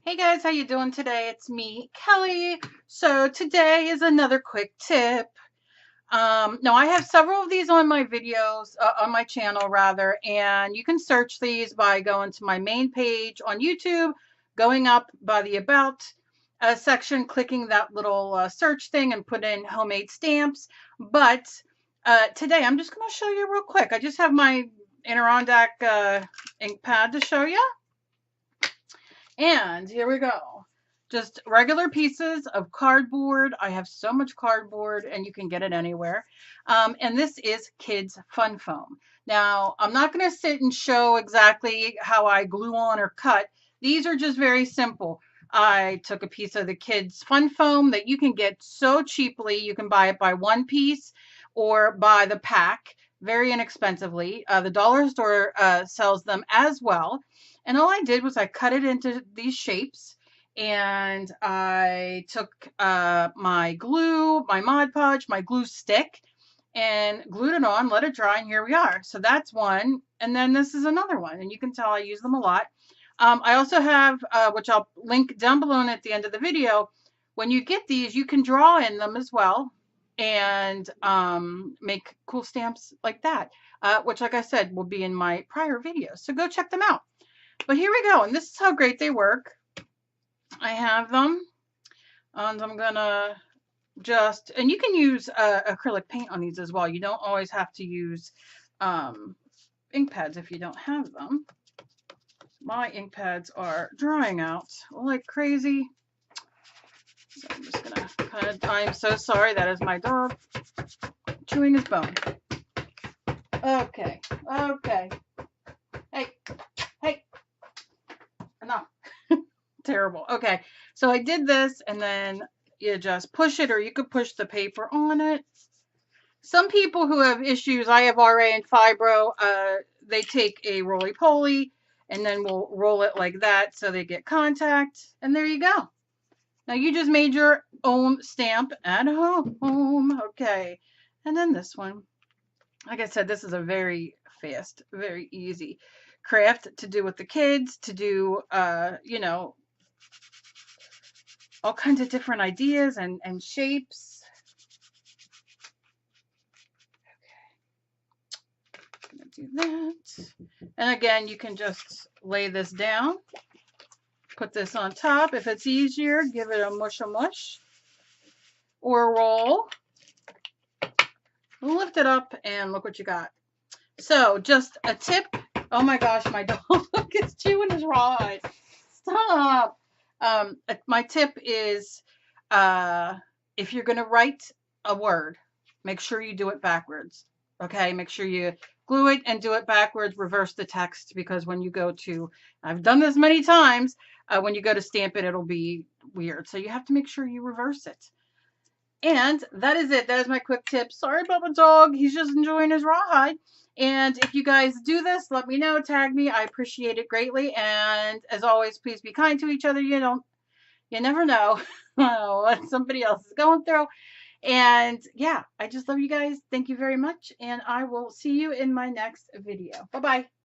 Hey guys, how you doing today? It's me, Kelly. So today is another quick tip. Now I have several of these on my videos, on my channel rather, and you can search these by going to my main page on YouTube, going up by the About section, clicking that little search thing and put in homemade stamps. But today I'm just going to show you real quick. I just have my Adirondack ink pad to show you. And here we go. Just regular pieces of cardboard. I have so much cardboard and you can get it anywhere. And this is kids fun foam. Now, I'm not going to sit and show exactly how I glue on or cut. These are just very simple. I took a piece of the kids fun foam that you can get so cheaply. You can buy it by one piece or by the pack very inexpensively. The dollar store sells them as well. And all I did was I cut it into these shapes and I took my glue, my Mod Podge, my glue stick, and glued it on, let it dry, and here we are. So that's one. And then this is another one. And you can tell I use them a lot. I also have, which I'll link down below and at the end of the video, when you get these, you can draw in them as well and make cool stamps like that, which, like I said, will be in my prior videos. So go check them out. But here we go, and this is how great they work. I have them, and I'm gonna just, and you can use acrylic paint on these as well. You don't always have to use ink pads if you don't have them. My ink pads are drying out like crazy. So I'm just gonna I'm so sorry, that is my dog chewing his bone. Okay, okay. Hey, hey. Enough. Terrible. Okay, so I did this, and then you just push it, or you could push the paper on it. Some people who have issues, I have RA and fibro, they take a roly-poly and then we'll roll it like that so they get contact, and there you go. Now you just made your own stamp at home. Okay, and then this one. Like I said, this is a very fast, very easy craft to do with the kids, to do, you know, all kinds of different ideas and shapes. Okay, gonna do that. And again, you can just lay this down, put this on top. If it's easier, give it a mush, or roll. Lift it up and look what you got. So just a tip. Oh my gosh, my dog is chewing his rod. Stop. My tip is if you're going to write a word, make sure you do it backwards. Okay, make sure you glue it and do it backwards, reverse the text, because when you go to, I've done this many times, when you go to stamp it, it'll be weird. So you have to make sure you reverse it. And that is it. That is my quick tip. Sorry about the dog. He's just enjoying his rawhide. And if you guys do this, let me know. Tag me. I appreciate it greatly. And as always, please be kind to each other. You never know what somebody else is going through. And yeah, I just love you guys. Thank you very much. And I will see you in my next video. Bye-bye.